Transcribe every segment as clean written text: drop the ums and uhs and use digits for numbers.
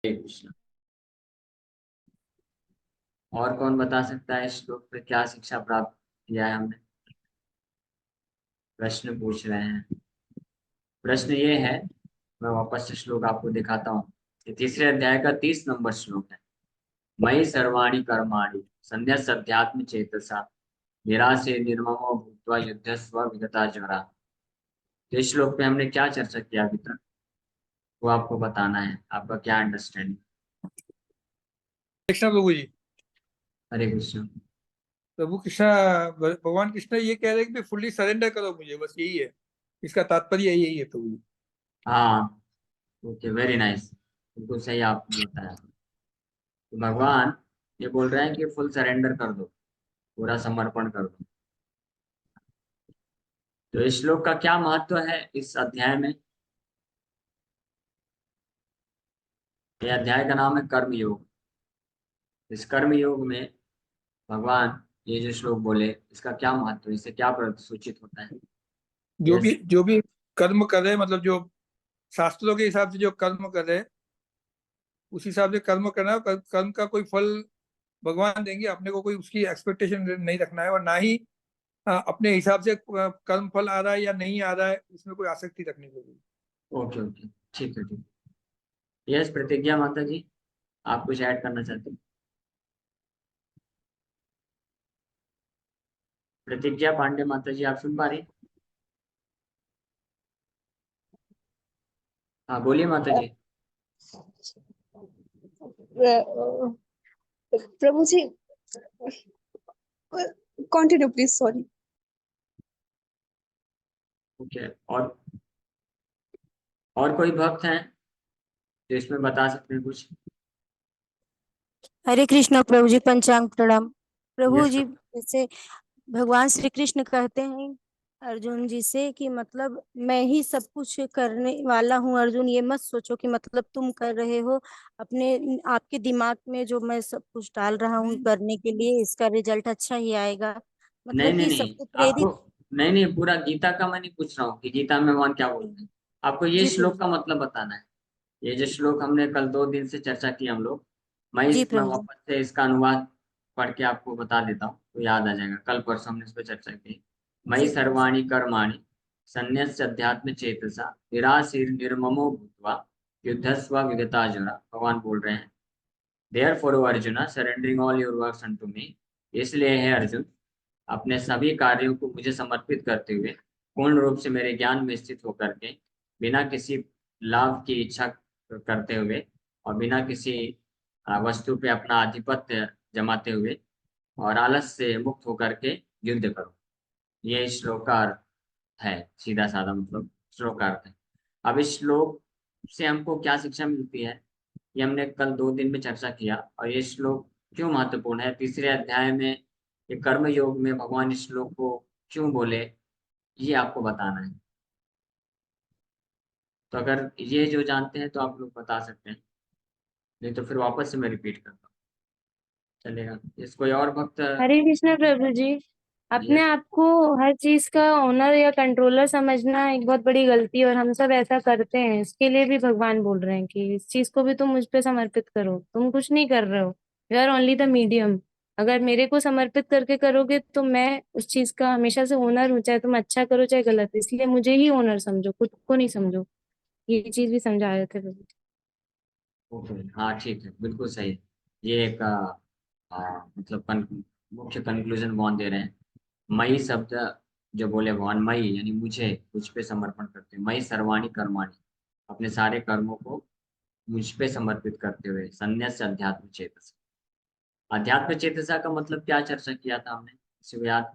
हरे कृष्ण। और कौन बता सकता है इस श्लोक पे क्या शिक्षा प्राप्त किया है हमने? प्रश्न पूछ रहे हैं। प्रश्न ये है, मैं वापस से श्लोक आपको दिखाता हूँ। ये तीसरे अध्याय का 30 नंबर श्लोक है। मयि सर्वाणि कर्माणि संन्यस्य अध्यात्म चेतसा निराशे निर्ममो भूत्वा युद्धस्व विगता ज्वरा। तो इस श्लोक पे हमने क्या चर्चा किया अभी तक, वो आपको बताना है। आपका क्या अंडरस्टैंडिंग? कृष्णा प्रभु जी। हरे कृष्ण। प्रभु कृष्णा, भगवान कृष्ण ये कह रहे हैं कि फुल्ली सरेंडर करो मुझे, बस यही है। इसका तात्पर्य यही है प्रभु जी। हाँ, ओके, वेरी नाइस। बिल्कुल सही आपने बताया। तो भगवान ये बोल रहे हैं कि फुल सरेंडर कर दो, पूरा समर्पण कर दो। तो इस श्लोक का क्या महत्व है इस अध्याय में? ये अध्याय का नाम है कर्म योग। इस कर्म योग में भगवान ये जो श्लोक बोले, इसका क्या महत्व है, इससे क्या सूचित होता है? जो यस। भी जो भी कर्म कर रहे हैं, मतलब जो शास्त्रों के हिसाब से जो कर्म कर रहे हैं, उस हिसाब से कर्म करना है। कर्म का कोई फल भगवान देंगे, अपने को कोई उसकी एक्सपेक्टेशन नहीं रखना है, और ना ही अपने हिसाब से कर्म फल आ रहा है या नहीं आ रहा है उसमें कोई आसक्ति रखनी पड़ेगी। ओके ओके, ठीक है ठीक। यस, प्रतिज्ञा माता जी, आप कुछ ऐड करना चाहते हैं? प्रतिज्ञा पांडे माता जी, आप सुन पा रही हैं? हाँ बोलिए माता जी। प्रभु जी, कंटिन्यू प्लीज, सॉरी। ओके, और कोई भक्त हैं जो इसमें बता सकते हैं कुछ? हरे कृष्णा प्रभु जी, पंचांग प्रणाम। प्रभु यस। जी, जैसे भगवान श्री कृष्ण कहते हैं अर्जुन जी से कि मतलब मैं ही सब कुछ करने वाला हूँ। अर्जुन, ये मत सोचो कि मतलब तुम कर रहे हो अपने, आपके दिमाग में जो मैं सब कुछ डाल रहा हूँ करने के लिए, इसका रिजल्ट अच्छा ही आएगा। नहीं मतलब नहीं कि नहीं, सबको आपको, प्रेरित। नहीं नहीं, पूरा गीता का मैं नहीं पूछ रहा हूँ कि गीता में भगवान क्या बोलते हैं। आपको ये जी प्रभु श्लोक का जी। मतलब बताना है। ये जो श्लोक हमने कल 2 दिन से चर्चा की हम लोग, जी मैं प्रभु जी। वापस से इसका अनुवाद पढ़ के आपको बता देता हूँ तो याद आ जाएगा। कल परसों हमने इस पर चर्चा की। मयि जी प्रभु जी। सर्वाणि कर्माणि संन्यस्य अध्यात्म चेतसा निराशीर निर्ममो भूत्वा युद्धस्व विगता जुरा। भगवान बोल रहे हैं, there for Arjun surrendering all your works unto me. इसलिए है अर्जुन, अपने सभी कार्यों को मुझे समर्पित करते हुए, पूर्ण रूप से मेरे ज्ञान में स्थित होकर के, बिना किसी लाभ की इच्छा करते हुए और बिना किसी वस्तु पे अपना आधिपत्य जमाते हुए और आलस से मुक्त होकर के युद्ध करो। ये इस श्लोक का अर्थ है, सीधा साधा मतलब श्लोक का अर्थ है। अब इस श्लोक से हमको क्या शिक्षा मिलती है, ये हमने कल 2 दिन में चर्चा किया। और ये श्लोक क्यों महत्वपूर्ण है तीसरे अध्याय में, ये कर्म योग में भगवान इस श्लोक को क्यों बोले, ये आपको बताना है। तो अगर ये जो जानते हैं तो आप लोग बता सकते हैं, नहीं तो फिर वापस से मैं रिपीट करता हूँ, चलेगा? इस कोई और भक्त? हरे कृष्णा प्रभु जी। अपने यस। आप को हर चीज का ओनर या कंट्रोलर समझना एक बहुत बड़ी गलती है, और हम सब ऐसा करते हैं। इसके लिए भी भगवान बोल रहे हैं कि इस चीज को भी तुम मुझ पे समर्पित करो। तुम कुछ नहीं कर रहे हो, you are only the medium. अगर मेरे को समर्पित करके करोगे तो मैं उस चीज का हमेशा से ओनर हूँ, चाहे तुम अच्छा करो चाहे गलत। इसलिए मुझे ही ओनर समझो, खुद को नहीं समझो। ये चीज भी समझा रहे थे प्रभु। ओके, हाँ ठीक है, बिल्कुल सही है। ये एक मतलब मुख्य कंक्लूजन भगवान दे रहे हैं। मई शब्द जो बोले भगवान, मई यानी मुझे, मुझ पे समर्पण करते हुए, मई सर्वाणि कर्माणि, अपने सारे कर्मों को मुझ पे समर्पित करते हुए, संन्यास अध्यात्म चेतसा। अध्यात्म चेतसा का मतलब क्या चर्चा किया था हमने, किसी को याद?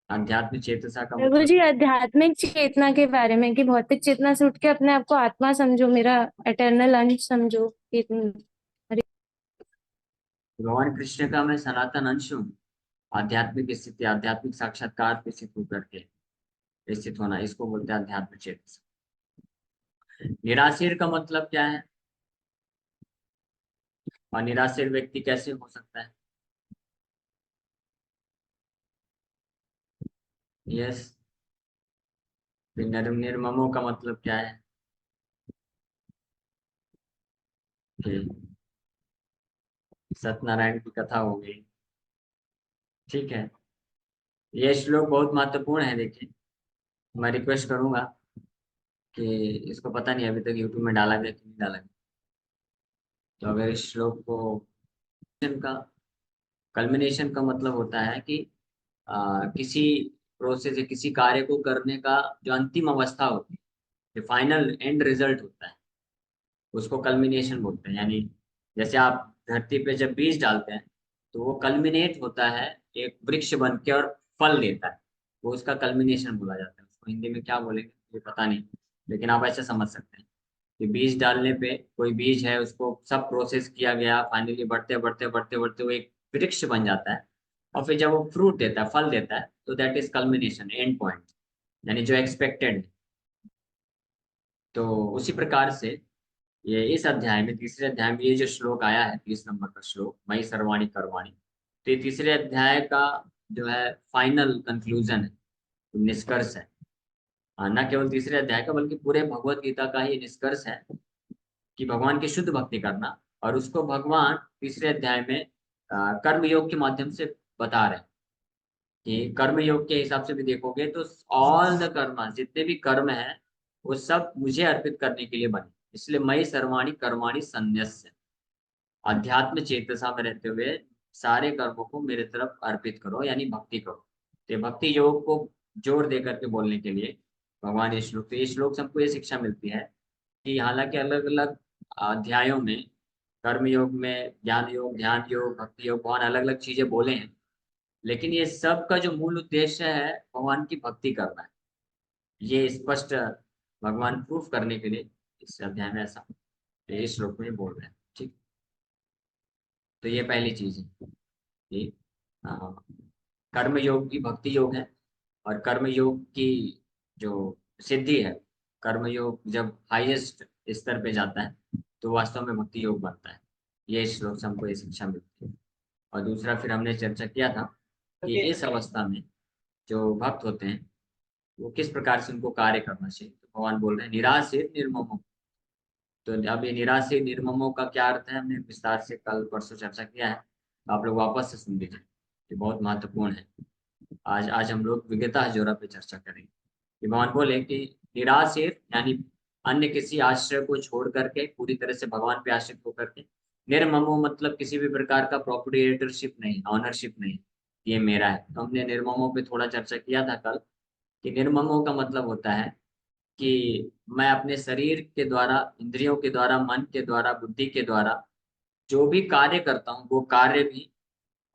अध्यात्म चेतसा का प्रभु मतलब? जी, आध्यात्मिक चेतना के बारे में कि भौतिक चेतना से उठ के अपने आप को आत्मा समझो, मेरा एटर्नल अंश समझो कि भगवान कृष्ण का मैं सनातन अंश हूँ। आध्यात्मिक स्थिति, आध्यात्मिक साक्षात्कार पे स्थित होकर के स्थित होना, इसको बोलते हैं अध्यात्म चेतसा। निराशीर का मतलब क्या है, और निराशीर व्यक्ति कैसे हो सकता है? यस। फिर निर्ममों का मतलब क्या है कि सत्यनारायण की कथा हो गई, ठीक है। ये श्लोक बहुत महत्वपूर्ण है। देखिए, मैं रिक्वेस्ट करूंगा कि इसको, पता नहीं अभी तक यूट्यूब में डाला गया कि नहीं डाला गया, तो अगर इस श्लोक को, का कल्मिनेशन का मतलब होता है कि किसी प्रोसेस या किसी कार्य को करने का जो अंतिम अवस्था होती है, जो फाइनल एंड रिजल्ट होता है, उसको कल्मिनेशन बोलते हैं। यानी जैसे आप धरती पे जब बीज डालते हैं तो वो कल्मिनेट होता है एक वृक्ष बन के और फल देता है, वो उसका कल्मिनेशन बोला जाता है। उसको हिंदी में क्या बोलेंगे ये पता नहीं, लेकिन आप ऐसे समझ सकते हैं कि बीज डालने पे, कोई बीज है उसको सब प्रोसेस किया गया, फाइनली बढ़ते बढ़ते बढ़ते बढ़ते वो एक वृक्ष बन जाता है, और फिर जब वो फ्रूट देता है, फल देता है, तो that is culmination, and point, यानी जो एक्सपेक्टेड है। तो उसी प्रकार से ये इस अध्याय में, तीसरे अध्याय में ये जो श्लोक आया है, 30 नंबर का श्लोक, मई सर्वाणी कर्माणि, तो ये तीसरे अध्याय का जो है फाइनल कंक्लूजन है, निष्कर्ष है। न केवल तीसरे अध्याय का बल्कि पूरे भगवत गीता का ही निष्कर्ष है कि भगवान की शुद्ध भक्ति करना, और उसको भगवान तीसरे अध्याय में कर्म योग के माध्यम से बता रहे हैं कि कर्म योग के हिसाब से भी देखोगे तो ऑल द कर्म, जितने भी कर्म है वो सब मुझे अर्पित करने के लिए बने। इसलिए मई सर्वाणी कर्माणि संन्यस्य, अध्यात्म चेतसा में रहते हुए सारे कर्मों को मेरे तरफ अर्पित करो, यानी भक्ति करो। तो भक्ति योग को जोर दे करके बोलने के लिए भगवान ये श्लोक, तो ये श्लोक से हमको ये शिक्षा मिलती है कि हालांकि अलग अलग अध्यायों में, कर्म योग में ज्ञान योग, ध्यान योग, भक्ति योग, भगवान अलग अलग चीजें बोले हैं, लेकिन ये सब का जो मूल उद्देश्य है भगवान की भक्ति करना है। ये स्पष्ट भगवान प्रूफ करने के लिए इस अध्याय में ऐसा इस श्लोक में बोल रहे हैं, ठीक। तो ये पहली चीज है कि कर्म योग की भक्ति योग है, और कर्म योग की जो सिद्धि है, कर्म योग जब हाईएस्ट स्तर पे जाता है तो वास्तव में भक्ति योग बनता है। ये इस श्लोक से हमको ये शिक्षा मिलती है। और दूसरा, फिर हमने चर्चा किया था कि इस अवस्था में जो भक्त होते हैं वो किस प्रकार से उनको कार्य करना चाहिए। तो भगवान बोल रहे हैं निराशीर निर्ममो। तो अब ये निराशीर निर्ममो का क्या अर्थ है, हमने विस्तार से कल परसों चर्चा किया है, तो आप लोग वापस से सुन लीजिए, ये बहुत महत्वपूर्ण है। आज हम लोग विगता जोरा पे चर्चा करेंगे। कि भगवान बोले कि निराशीर यानी अन्य किसी आश्रय को छोड़ करके पूरी तरह से भगवान पे आश्रित होकर के, निर्ममो मतलब किसी भी प्रकार का प्रोप्रिएटरशिप नहीं, ऑनरशिप नहीं, ये मेरा है। तो हमने निर्ममो पे थोड़ा चर्चा किया था कल कि निर्ममों का मतलब होता है कि मैं अपने शरीर के द्वारा, इंद्रियों के द्वारा, मन के द्वारा, बुद्धि के द्वारा जो भी कार्य करता हूँ वो कार्य भी,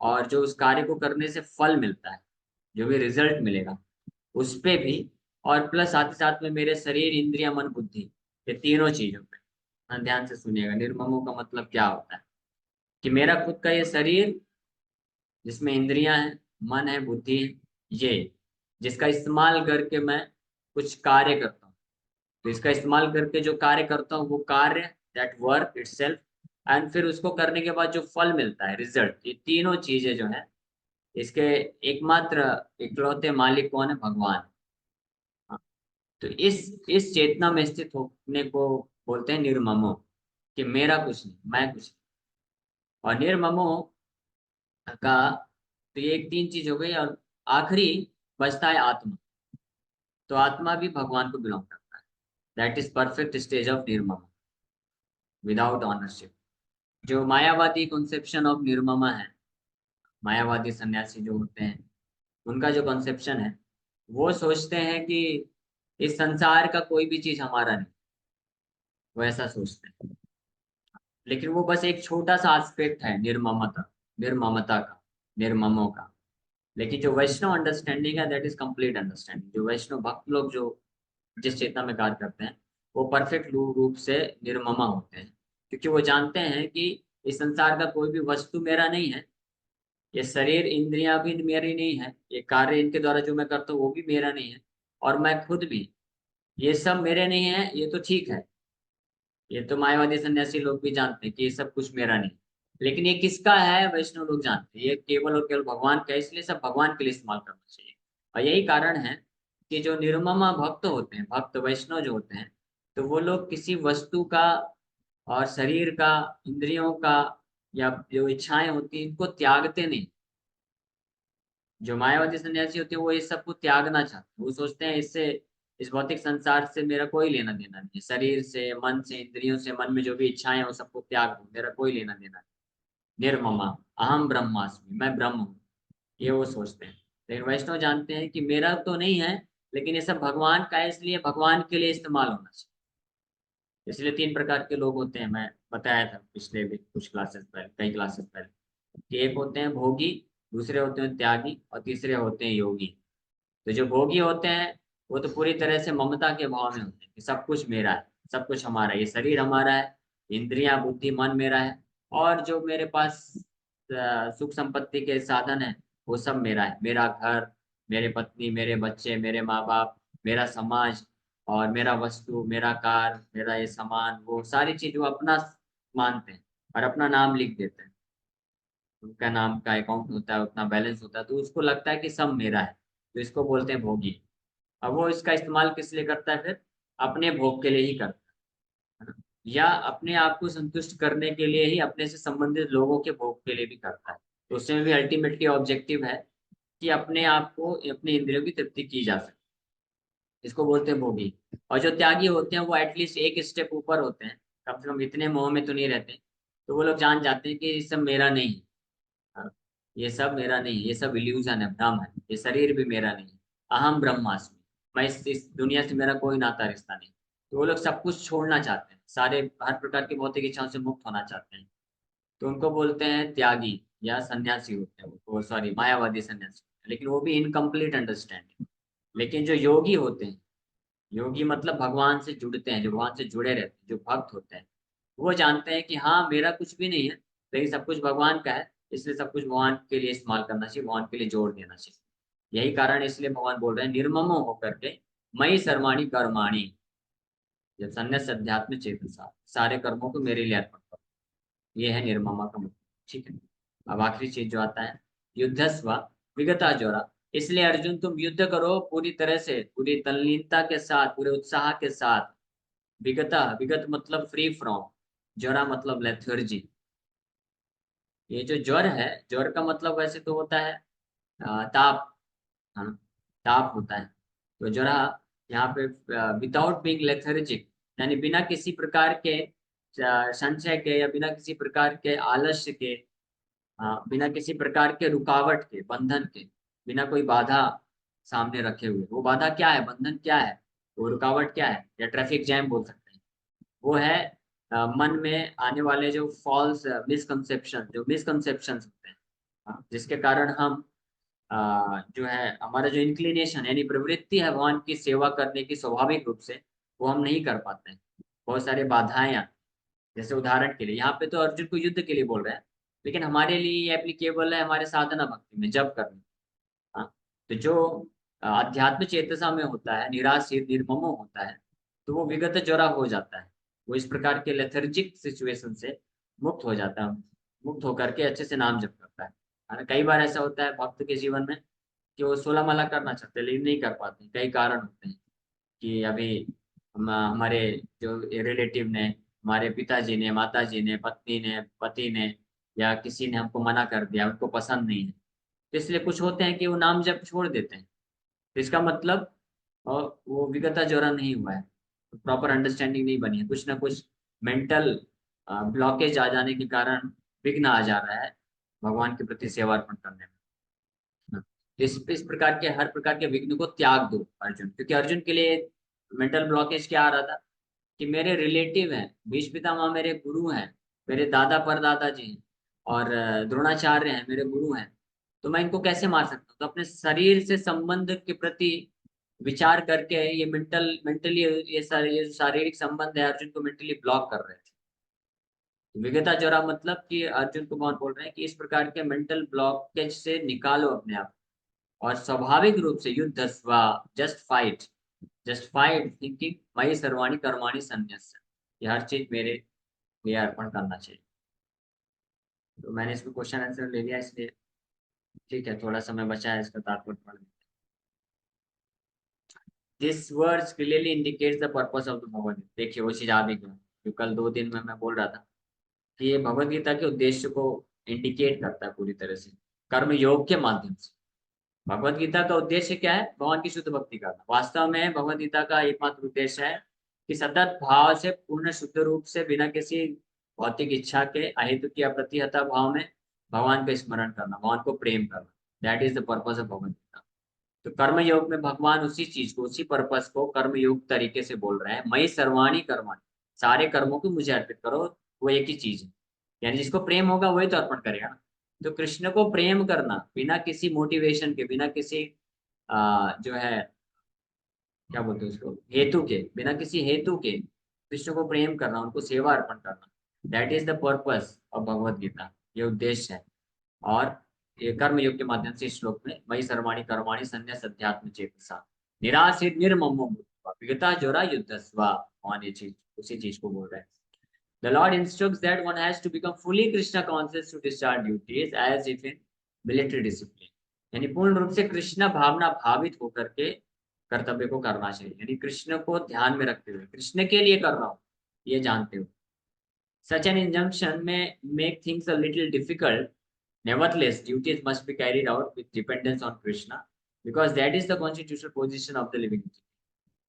और जो उस कार्य को करने से फल मिलता है, जो भी रिजल्ट मिलेगा उस पे भी, और प्लस साथ ही साथ में मेरे शरीर, इंद्रिया, मन, बुद्धि, ये तीनों चीजों पे। ध्यान से सुनिएगा, निर्ममों का मतलब क्या होता है कि मेरा खुद का ये शरीर जिसमें इंद्रियां हैं, मन है, बुद्धि है, ये जिसका इस्तेमाल करके मैं कुछ कार्य करता हूँ, तो इसका इस्तेमाल करके जो कार्य करता हूँ वो कार्य, दैट वर्क इटसेल्फ, एंड फिर उसको करने के बाद जो फल मिलता है, रिजल्ट, ये तीनों चीजें जो है इसके एकमात्र इकलौते मालिक कौन है, भगवान। हाँ, तो इस चेतना में स्थित होने को बोलते हैं निर्ममो, कि मेरा कुछ नहीं, मैं कुछ नहीं। और निर्ममो का तो ये एक तीन चीज हो गई, और आखिरी बचता है आत्मा। तो आत्मा भी भगवान को बिलोंग करता है, that is perfect stage of निर्मम, विदाउट ऑनरशिप। जो मायावादी कॉन्सेप्शन ऑफ निर्ममा है, मायावादी सन्यासी जो होते हैं, उनका जो कॉन्सेप्शन है, वो सोचते हैं कि इस संसार का कोई भी चीज हमारा नहीं, वो ऐसा सोचते हैं। लेकिन वो बस एक छोटा सा एस्पेक्ट है निर्ममता का, निर्ममों का। लेकिन जो वैष्णव अंडरस्टैंडिंग है, दैट इज कंप्लीट अंडरस्टैंडिंग। जो वैष्णव भक्त लोग जो जिस चेतना में कार्य करते हैं वो परफेक्ट रूप से निर्ममा होते हैं, क्योंकि वो जानते हैं कि इस संसार का कोई भी वस्तु मेरा नहीं है, ये शरीर, इंद्रियां भी मेरी नहीं है, ये कार्य इनके द्वारा जो मैं करता हूँ वो भी मेरा नहीं है, और मैं खुद भी, ये सब मेरे नहीं है। ये तो ठीक है, ये तो मायावादी सन्यासी लोग भी जानते हैं कि ये सब कुछ मेरा नहीं, लेकिन ये किसका है, वैष्णव लोग जानते हैं ये केवल और केवल भगवान का है, इसलिए सब भगवान के लिए इस्तेमाल करना चाहिए। और यही कारण है कि जो निर्ममा भक्त होते हैं, भक्त वैष्णव जो होते हैं, तो वो लोग किसी वस्तु का और शरीर का, इंद्रियों का, या जो इच्छाएं होती हैं इनको त्यागते नहीं। जो मायावादी सन्यासी होते हैं वो इस सबको त्यागना चाहते हैं। वो सोचते हैं इससे, इस भौतिक संसार से मेरा कोई लेना देना नहीं है, शरीर से, मन से, इंद्रियों से, मन में जो भी इच्छाएं हैं वो सबको त्याग दो, मेरा कोई लेना देना नहीं। निर्ममा अहम ब्रह्मास्मि, मैं ब्रह्म हूँ, ये वो सोचते हैं। लेकिन वैष्णव जानते हैं कि मेरा तो नहीं है, लेकिन ये सब भगवान का है, इसलिए भगवान के लिए इस्तेमाल होना चाहिए। इसलिए 3 प्रकार के लोग होते हैं, मैं बताया था पिछले भी कुछ क्लासेस पहले, कई क्लासेस पहले, कि एक होते हैं भोगी, दूसरे होते हैं त्यागी, और तीसरे होते हैं योगी। तो जो भोगी होते हैं वो तो पूरी तरह से ममता के भाव में होते हैं कि सब कुछ मेरा है, सब कुछ हमारा है, ये शरीर हमारा है, इंद्रियां, बुद्धि, मन मेरा है, और जो मेरे पास सुख संपत्ति के साधन है वो सब मेरा है। मेरा घर, मेरे पत्नी, मेरे बच्चे, मेरे माँ बाप, मेरा समाज, और मेरा वस्तु, मेरा कार, मेरा ये सामान, वो सारी चीज वो अपना मानते हैं और अपना नाम लिख देते हैं। उनका नाम का अकाउंट होता है, उतना बैलेंस होता है, तो उसको लगता है कि सब मेरा है, तो इसको बोलते हैं भोगी। अब वो इसका इस्तेमाल किस लिए करता है फिर? अपने भोग के लिए ही करता है ना? या अपने आप को संतुष्ट करने के लिए ही, अपने से संबंधित लोगों के भोग के लिए भी करता है। तो उसमें भी अल्टीमेटली ऑब्जेक्टिव है कि अपने आप को, अपने इंद्रियों की तृप्ति की जा सके, इसको बोलते हैं भोगी। और जो त्यागी होते हैं वो एटलीस्ट एक स्टेप ऊपर होते हैं, कम से कम इतने मोह में तो नहीं रहते, तो वो लोग जान जाते हैं कि ये सब मेरा नहीं है। हाँ, ये सब मेरा नहीं है, ये सब इल्यूजन है, भ्रम है, ये शरीर भी मेरा नहीं है। अहम ब्रह्मास्मि, मैं इस दुनिया से मेरा कोई नाता रिश्ता नहीं। तो वो लोग सब कुछ छोड़ना चाहते हैं, सारे हर प्रकार की भौतिक इच्छाओं से मुक्त होना चाहते हैं, तो उनको बोलते हैं त्यागी या सन्यासी होते हैं वो, सॉरी, मायावादी सन्यासी। लेकिन वो भी इनकम्प्लीट अंडरस्टैंडिंग। लेकिन जो योगी होते हैं, योगी मतलब भगवान से जुड़ते हैं, जो भगवान से जुड़े रहते हैं, जो भक्त होते हैं, वो जानते हैं कि हाँ मेरा कुछ भी नहीं है, लेकिन सब कुछ भगवान का है, इसलिए सब कुछ भगवान के लिए इस्तेमाल करना चाहिए, भगवान के लिए जोड़ देना चाहिए। यही कारण है, इसलिए भगवान बोल रहे हैं निर्ममो होकर के मई सर्वाणी कर्माणी, जब संन्यास अध्यात्म चेतसा, सारे कर्मों को मेरे लिए अर्पण करो, ये है निर्ममा का मतलब। ठीक है। अब आखिरी चीज जो आता है, युद्धस्व विगता जोरा, इसलिए अर्जुन तुम युद्ध करो पूरी तरह से, पूरी तल्लीनता के साथ, पूरे उत्साह के साथ। विगता, विगत मतलब फ्री फ्रॉम, ज्वरा मतलब लेथर्जी। ये जो ज्वर है, ज्वर का मतलब वैसे तो होता है ताप, हाँ, ताप होता है। तो ज्वरा यहाँ पे विदाउट बीइंग लेथर्जिक, यानी बिना किसी प्रकार के संशय के, या बिना किसी प्रकार के आलस्य के, बिना किसी प्रकार के रुकावट के, बंधन के, बिना कोई बाधा सामने रखे हुए। वो बाधा क्या है, बंधन क्या है, वो रुकावट क्या है, या ट्रैफिक जैम बोल सकते हैं। वो है मन में आने वाले जो फॉल्स मिसकंसेप्शन, जो मिसकंसेप्शन होते हैं, जिसके कारण हम जो है हमारा जो इंक्लिनेशन यानी प्रवृत्ति है भगवान की सेवा करने की, स्वाभाविक रूप से वो हम नहीं कर पाते हैं। बहुत सारे बाधाएं आती हैं। जैसे उदाहरण के लिए यहाँ पे तो अर्जुन को युद्ध के लिए बोल रहे हैं, लेकिन हमारे लिए ये एप्लीकेबल है हमारे साधना भक्ति में, जब करना। हाँ, तो जो अध्यात्म चेतसा में होता है, निराशीर निर्ममो होता है, तो वो विगत ज्वरा हो जाता है। वो इस प्रकार के लेथर्जिक सिचुएशन से मुक्त हो जाता है, मुक्त होकर के अच्छे से नाम जप करता है। कई बार ऐसा होता है भक्त के जीवन में कि वो 16 माला करना चाहते हैं लेकिन नहीं कर पाते, कई कारण होते हैं। कि अभी हमारे जो रिलेटिव ने, हमारे पिताजी ने, माताजी ने, पत्नी ने, पति ने, या किसी ने हमको मना कर दिया, उनको पसंद नहीं है, तो इसलिए कुछ होते हैं कि वो नाम जब छोड़ देते हैं। तो इसका मतलब वो विगता ज्वरा नहीं हुआ है, प्रॉपर अंडरस्टैंडिंग नहीं बनी है, कुछ ना कुछ मेंटल ब्लॉकेज आ जाने के कारण विघ्न आ जा रहा है भगवान के प्रति सेवा अर्पण करने में। इस प्रकार के, हर प्रकार के विघ्न को त्याग दो अर्जुन, क्योंकि अर्जुन के लिए मेंटल ब्लॉकेज क्या आ रहा था कि मेरे रिलेटिव हैं, भीष्म पितामह मेरे गुरु हैं, मेरे दादा परदादा जी हैं, और द्रोणाचार्य हैं मेरे गुरु हैं, तो मैं इनको कैसे मार सकता हूँ? तो अपने शरीर से संबंध के प्रति विचार करके ये मेंटली, ये शारीरिक संबंध है, अर्जुन को मेंटली ब्लॉक कर रहे थे। तो विगता ज्वरा मतलब कि अर्जुन को कौन बोल रहे हैं कि इस प्रकार के मेंटल ब्लॉकेज से निकालो अपने आप, और स्वाभाविक रूप से युद्ध स्वा, just fight, just fight thinking मयि सर्वाणी कर्माणि संन्यस्य, ये हर चीज मेरे लिए अर्पण करना चाहिए। तो मैंने इसमें क्वेश्चन आंसर ले लिया, इसलिए ठीक है, थोड़ा समय बचा है, इसका तात्पर्य पढ़ लेते हैं। This words clearly indicates the purpose of the Bhagavad Gita. देखिए वो चीज आ भी गया जो कल 2 दिन में मैं बोल रहा था कि ये भगवद गीता के उद्देश्य को इंडिकेट करता है पूरी तरह से, कर्म योग के माध्यम से। भगवद गीता का उद्देश्य क्या है? भगवान की शुद्ध भक्ति करना। वास्तव में भगवद गीता का एकमात्र उद्देश्य है कि सतत भाव से, पूर्ण शुद्ध रूप से, बिना किसी भौतिक इच्छा के, अहेतु की अप्रतिहता भाव में भगवान का स्मरण करना, भगवान को प्रेम करना। That is the purpose of Bhagavad Gita. तो कर्म योग में भगवान उसी चीज को, उसी पर्पस को कर्म योग तरीके से बोल रहे हैं। मई सर्वाणी कर्माणि, सारे कर्मों को मुझे अर्पित करो। वो एक ही चीज है, यानी जिसको प्रेम होगा वही तो अर्पण करेगा ना। तो कृष्ण को प्रेम करना बिना किसी मोटिवेशन के, बिना किसी जो है क्या बोलते हैं उसको, हेतु के, बिना किसी हेतु के कृष्ण को प्रेम करना, उनको सेवा अर्पण करना, that is the purpose of Bhagavad Gita. ये उद्देश्य है। और ये कर्म योग के माध्यम से इस श्लोक में मई सर्वाणी कर्माणि संन्यास अध्यात्म चेतसा निरासित निर्ममो भूत्वा विगता जोरा युद्धस्वा। और ये चीज, उसी चीज को बोल रहे हैं। The Lord instructs that one has to become fully Krishna conscious to discharge duties as if in military discipline। यानी पूर्ण रूप से कृष्ण भावना भावित होकर के कर्तव्य को करना चाहिए, यानी कृष्ण को ध्यान में रखते हुए, कृष्ण के लिए कर रहा हूँ ये जानते हो। Such an injunction may make things a little difficult. Nevertheless, duties must be carried out with dependence on Krishna because that is the constitutional position of the living entity।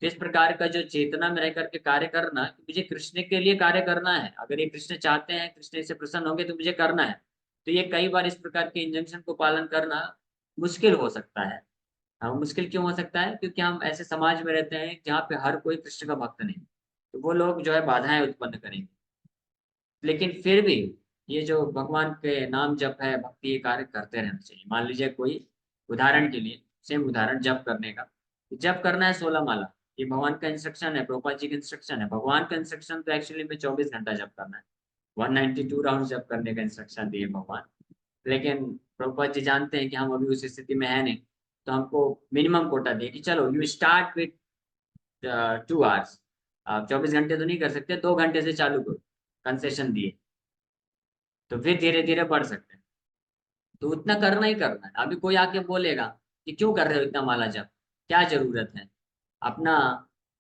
तो इस प्रकार का जो चेतना में रह करके कार्य करना कि मुझे कृष्ण के लिए कार्य करना है, अगर ये कृष्ण चाहते हैं, कृष्ण से प्रसन्न होंगे तो मुझे करना है। तो ये कई बार इस प्रकार के इंजंक्शन को पालन करना मुश्किल हो सकता है। हाँ, मुश्किल क्यों हो सकता है? क्योंकि हम ऐसे समाज में रहते हैं जहाँ पे हर कोई कृष्ण का भक्त नहीं, तो वो लोग जो है बाधाएं उत्पन्न करेंगे। लेकिन फिर भी ये जो भगवान के नाम जप है, भक्ति, ये कार्य करते रहना चाहिए। मान लीजिए कोई, उदाहरण के लिए, सेम उदाहरण जप करने का, जप करना है 16 माला, ये भगवान का इंस्ट्रक्शन है, प्रभुपाद जी का इंस्ट्रक्शन है। भगवान का इंस्ट्रक्शन तो एक्चुअली में 24 घंटा जप करना है, 192 राउंड जप करने का इंस्ट्रक्शन दिए भगवान। लेकिन प्रभुपाद जी जानते हैं कि हम अभी उस स्थिति में है नहीं, तो हमको मिनिमम कोटा दिए कि चलो यू स्टार्ट विथ 2 आवर्स। आप 24 घंटे तो नहीं कर सकते, 2 घंटे से चालू करो, कंसेशन दिए, तो फिर धीरे धीरे बढ़ सकते हैं। तो उतना करना ही करना है। अभी कोई आके बोलेगा कि क्यों कर रहे हो इतना माला जप, क्या जरूरत है? अपना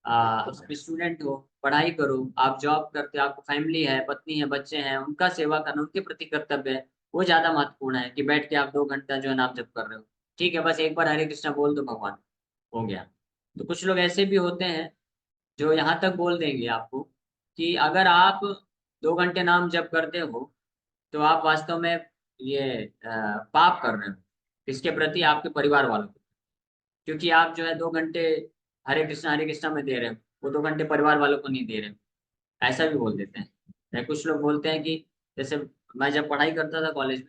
स्टूडेंट हो, पढ़ाई करो, आप जॉब करते हो, आपको फैमिली है, पत्नी है, बच्चे हैं, उनका सेवा करना, उनके प्रति कर्तव्य है, वो ज्यादा महत्वपूर्ण है कि बैठ के आप 2 घंटा जो है नाम जप कर रहे हो। ठीक है, बस एक बार हरे कृष्णा बोल दो, भगवान हो गया। तो कुछ लोग ऐसे भी होते हैं जो यहाँ तक बोल देंगे आपको कि अगर आप 2 घंटे नाम जप करते हो तो आप वास्तव में ये पाप कर रहे हो किसके प्रति? आपके परिवार वालों को। क्योंकि आप जो है 2 घंटे हरे कृष्णा में दे रहे हो, वो 2 घंटे परिवार वालों को नहीं दे रहे हो, ऐसा भी बोल देते हैं। या कुछ लोग बोलते हैं कि जैसे मैं जब पढ़ाई करता था कॉलेज में,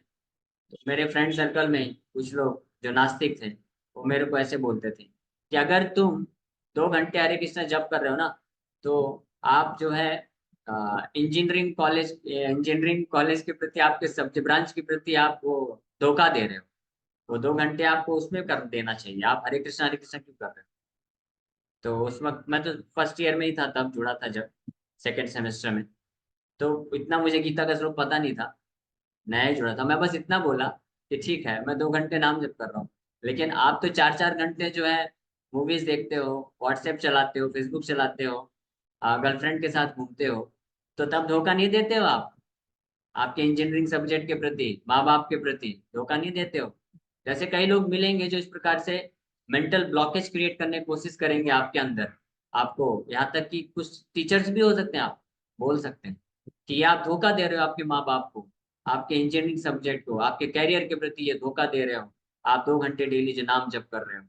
तो मेरे फ्रेंड सर्कल में कुछ लोग जो नास्तिक थे, वो मेरे को ऐसे बोलते थे कि अगर तुम 2 घंटे हरे कृष्णा जप कर रहे हो ना, तो आप जो है इंजीनियरिंग कॉलेज के प्रति, आपके सब्जेक्ट ब्रांच के प्रति आप वो धोखा दे रहे हो। वो 2 घंटे आपको उसमें कर देना चाहिए, आप हरे कृष्णा क्यों कर रहे हो? तो उस वक्त मैं तो फर्स्ट ईयर में ही था, तब जुड़ा था, जब सेकेंड सेमेस्टर में, तो इतना मुझे गीता का श्लोक पता नहीं था, नया ही जुड़ा था। मैं बस इतना बोला कि ठीक है, मैं 2 घंटे नाम जप कर रहा हूँ, लेकिन आप तो 4-4 घंटे जो है मूवीज देखते हो, व्हाट्सएप चलाते हो, फेसबुक चलाते हो, गर्लफ्रेंड के साथ घूमते हो, तो तब धोखा नहीं देते हो आप आपके इंजीनियरिंग सब्जेक्ट के प्रति, माँ बाप के प्रति धोखा नहीं देते हो? जैसे कई लोग मिलेंगे जो इस प्रकार से मेंटल ब्लॉकेज क्रिएट करने की कोशिश करेंगे आपके अंदर। आपको, यहाँ तक कि कुछ टीचर्स भी हो सकते हैं, आप बोल सकते हैं कि आप धोखा दे रहे हो आपके माँ बाप को, आपके इंजीनियरिंग सब्जेक्ट को, आपके कैरियर के प्रति ये धोखा दे रहे हो, आप 2 घंटे डेली जो नाम जप कर रहे हो।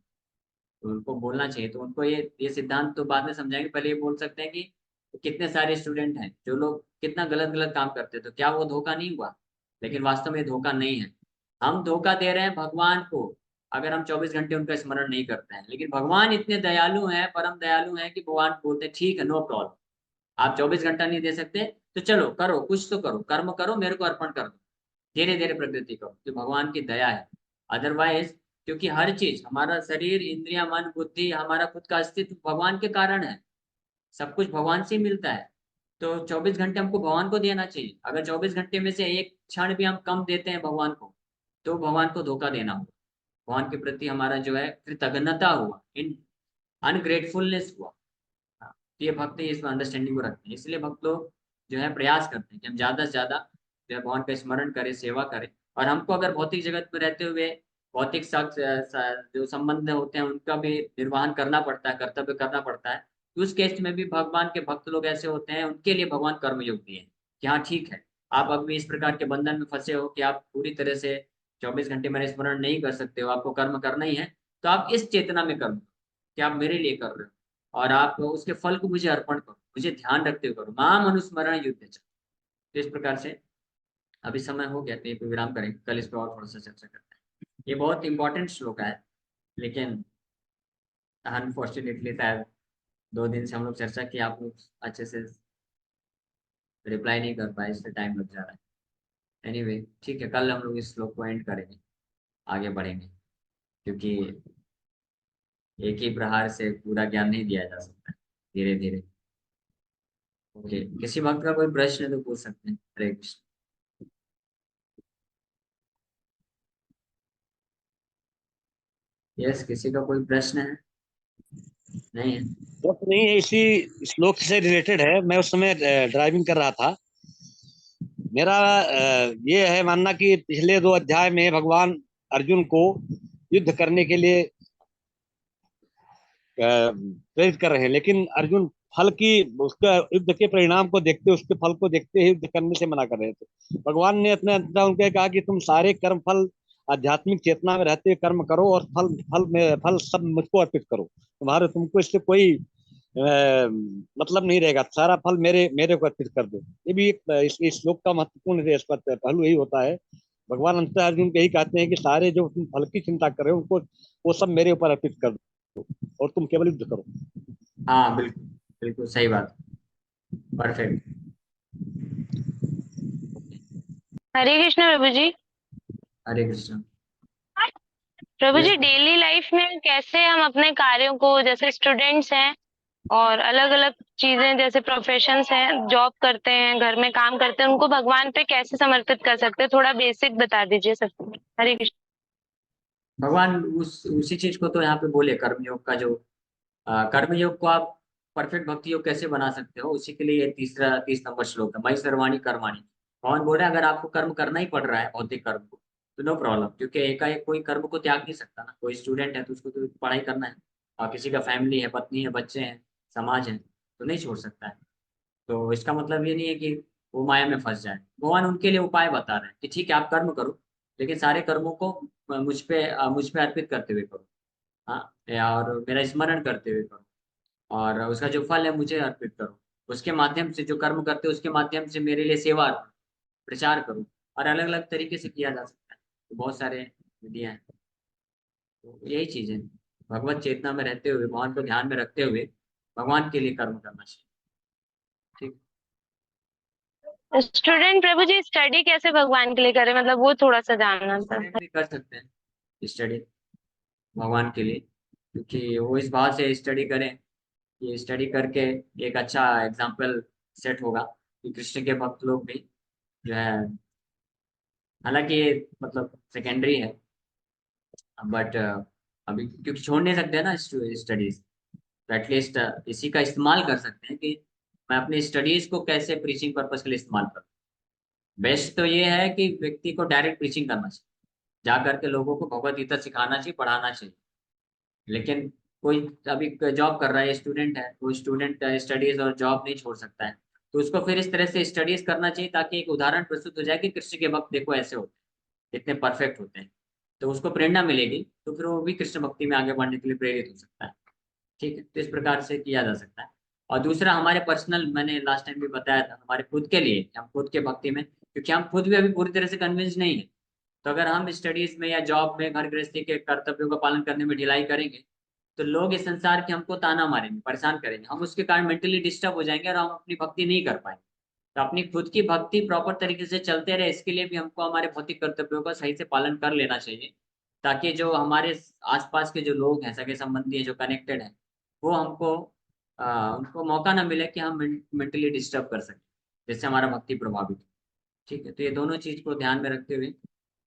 तो उनको बोलना चाहिए। तो उनको ये सिद्धांत तो बाद में समझाएंगे, पहले ये बोल सकते हैं कि कितने सारे स्टूडेंट हैं जो लोग कितना गलत गलत काम करते हैं, तो क्या वो धोखा नहीं हुआ? लेकिन वास्तव में धोखा नहीं है, हम धोखा दे रहे हैं भगवान को अगर हम 24 घंटे उनका स्मरण नहीं करते हैं। लेकिन भगवान इतने दयालु हैं, परम दयालु हैं कि भगवान बोलते हैं ठीक है, नो प्रॉब्लम, आप 24 घंटा नहीं दे सकते तो चलो करो, कुछ तो करो, कर्म करो, मेरे को अर्पण कर दो, धीरे धीरे प्रगति करो, तो भगवान की दया है। अदरवाइज, क्योंकि हर चीज, हमारा शरीर, इंद्रिया, मन, बुद्धि, हमारा खुद का अस्तित्व भगवान के कारण है, सब कुछ भगवान से ही मिलता है। तो 24 घंटे हमको भगवान को देना चाहिए। अगर 24 घंटे में से एक क्षण भी हम कम देते हैं भगवान को, तो भगवान को धोखा देना होगा, भगवान के प्रति हमारा जो है कृतज्ञता हुआ, इन अनग्रेटफुलनेस हुआ। हाँ, तो ये भक्त इस अंडरस्टैंडिंग को रखते हैं, इसलिए भक्त लोग जो है प्रयास करते हैं कि हम ज्यादा से ज्यादा जो है भगवान का स्मरण करें, सेवा करें। और हमको अगर भौतिक जगत में रहते हुए भौतिक जो संबंध होते हैं उनका भी निर्वहन करना पड़ता है, कर्तव्य करना पड़ता है, तो उस केस में भी भगवान के भक्त लोग ऐसे होते हैं, उनके लिए भगवान कर्मयोग दिए हैं कि हाँ ठीक है, आप अभी इस प्रकार के बंधन में फंसे हो कि आप पूरी तरह से 24 घंटे मेरा स्मरण नहीं कर सकते हो, आपको कर्म करना ही है, तो आप इस चेतना में कर्म करो कि आप मेरे लिए कर रहे हो और आप उसके फल को मुझे अर्पण करो, मुझे ध्यान रखते हुए करो, माम अनुस्मरण युद्ध च। तो इस प्रकार से अभी समय हो गया, तो ये पे विराम करेंगे, कल इस पर और थोड़ा सा चर्चा करते हैं। ये बहुत इंपॉर्टेंट श्लोक है, लेकिन अनफॉर्चुनेटली शायद 2 दिन से हम लोग चर्चा की, आप लोग अच्छे से रिप्लाई नहीं कर पाए, इसलिए टाइम लग जा रहा है। एनीवे ठीक है, कल हम लोग इस श्लोक को एंड करेंगे, आगे बढ़ेंगे, क्योंकि एक ही प्रहार से पूरा ज्ञान नहीं दिया जा सकता, धीरे धीरे। ओके, किसी भक्त का कोई प्रश्न है तो पूछ सकते हैं। हरे कृष्ण। यस, किसी का कोई प्रश्न है? नहीं है? तो नहीं है, इसी श्लोक से रिलेटेड है। मैं उस समय ड्राइविंग कर रहा था। मेरा ये है मानना कि पिछले 2 अध्याय में भगवान अर्जुन को युद्ध करने के लिए प्रेरित कर रहे हैं, लेकिन अर्जुन फल की, उसका युद्ध के परिणाम को देखते, उसके फल को देखते ही युद्ध करने से मना कर रहे थे। भगवान ने अपने अंततः उनके कहा कि तुम सारे कर्म फल आध्यात्मिक चेतना में रहते हुए कर्म करो और फल सब मुझको अर्पित करो। तुमको इससे कोई मतलब नहीं रहेगा, सारा फल मेरे मेरे को अर्पित कर दो। ये भी इस श्लोक का महत्वपूर्ण पहलू यही होता है। भगवान अंततः अर्जुन को यही कहते हैं कि सारे जो तुम फल की चिंता कर रहे हो उनको वो सब मेरे ऊपर अर्पित कर दो और तुम केवल युद्ध करो। हाँ बिल्कुल, बिल्कुल सही बात, परफेक्ट। हरे कृष्ण प्रभु जी। हरे कृष्ण। प्रभु यस, जी, डेली लाइफ में कैसे हम अपने कार्यों को, जैसे स्टूडेंट्स हैं और अलग अलग चीजें जैसे प्रोफेशंस हैं, जॉब करते हैं, घर में काम करते हैं, उनको भगवान पे कैसे समर्पित कर सकते हैं? थोड़ा बेसिक बता दीजिए सबको। हरे कृष्ण। भगवान उसी चीज को तो यहाँ पे बोले, कर्मयोग का जो कर्मयोग को आप परफेक्ट भक्ति योग कैसे बना सकते हो, उसी के लिए ये 30 नंबर श्लोक है, मई सर्वाणी कर्माणी। भगवान बोल रहे हैं अगर आपको कर्म करना ही पड़ रहा है भौतिक कर्म को, तो नो प्रॉब्लम, क्योंकि एकाएक कोई कर्म को त्याग नहीं सकता ना। कोई स्टूडेंट है तो उसको तो पढ़ाई करना है, और किसी का फैमिली है, पत्नी है, बच्चे हैं, समाज है, तो नहीं छोड़ सकता है। तो इसका मतलब ये नहीं है कि वो माया में फंस जाए। भगवान उनके लिए उपाय बता रहे हैं कि ठीक है आप कर्म करो, लेकिन सारे कर्मों को मुझ पे अर्पित करते हुए करो। हाँ, और मेरा स्मरण करते हुए करो, और उसका जो फल है मुझे अर्पित करो। उसके माध्यम से जो कर्म करते हो उसके माध्यम से मेरे लिए सेवा अर्पण, प्रचार करो, और अलग अलग तरीके से किया जा सकता है, तो बहुत सारे विधियां हैं। तो यही चीज है, भगवत चेतना में रहते हुए, भगवान को ध्यान में रखते हुए भगवान के लिए कर्म करना चाहिए। ठीक। स्टूडेंट प्रभु जी, स्टडी कैसे भगवान के लिए करें, मतलब वो थोड़ा सा जानना था। स्टूडेंट भी कर सकते हैं स्टडी भगवान के लिए, क्योंकि वो इस भाव से स्टडी करें कि स्टडी करके एक अच्छा एग्जाम्पल सेट होगा कि कृष्ण के भक्त लोग भी जो है, हालांकि ये मतलब सेकेंडरी है, बट अभी क्योंकि छोड़ नहीं सकते हैं ना स्टडीज, तो एटलीस्ट इसी का इस्तेमाल कर सकते हैं कि मैं अपनी स्टडीज को कैसे प्रीचिंग पर्पज के लिए इस्तेमाल करूँ। बेस्ट तो ये है कि व्यक्ति को डायरेक्ट प्रीचिंग करना चाहिए, जा करके लोगों को भगवत गीता सिखाना चाहिए, पढ़ाना चाहिए। लेकिन कोई अभी जॉब कर रहा है, स्टूडेंट है, तो स्टूडेंट स्टडीज और जॉब नहीं छोड़ सकता है, तो उसको फिर इस तरह से स्टडीज करना चाहिए ताकि एक उदाहरण प्रस्तुत हो जाए कि कृष्ण के भक्त देखो ऐसे होते हैं, इतने परफेक्ट होते हैं, तो उसको प्रेरणा मिलेगी, तो फिर वो भी कृष्ण भक्ति में आगे बढ़ने के लिए प्रेरित हो सकता है। ठीक है, तो इस प्रकार से किया जा सकता है। और दूसरा हमारे पर्सनल, मैंने लास्ट टाइम भी बताया था, हमारे खुद के लिए, हम खुद के भक्ति में, क्योंकि हम खुद भी अभी पूरी तरह से कन्विंस नहीं है, तो अगर हम स्टडीज में या जॉब में घर गृहस्थी के कर्तव्यों का पालन करने में ढिलाई करेंगे, तो लोग इस संसार के हमको ताना मारेंगे, परेशान करेंगे, हम उसके कारण मेंटली डिस्टर्ब हो जाएंगे और हम अपनी भक्ति नहीं कर पाएंगे। तो अपनी खुद की भक्ति प्रॉपर तरीके से चलते रहे, इसके लिए भी हमको हमारे भौतिक कर्तव्यों का सही से पालन कर लेना चाहिए, ताकि जो हमारे आसपास के जो लोग हैं, सगे संबंधी हैं, जो कनेक्टेड हैं, वो हमको उनको मौका ना मिले कि हम मेंटली डिस्टर्ब कर सकें, जिससे हमारा भक्ति प्रभावित हो। ठीक है, तो ये दोनों चीज को ध्यान में रखते हुए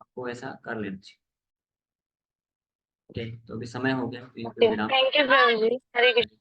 आपको ऐसा कर लेना चाहिए। ओके, तो अभी समय हो गया, तो ये कोई ओके, विराम। Thank you Prabhu ji, Hare Krishna.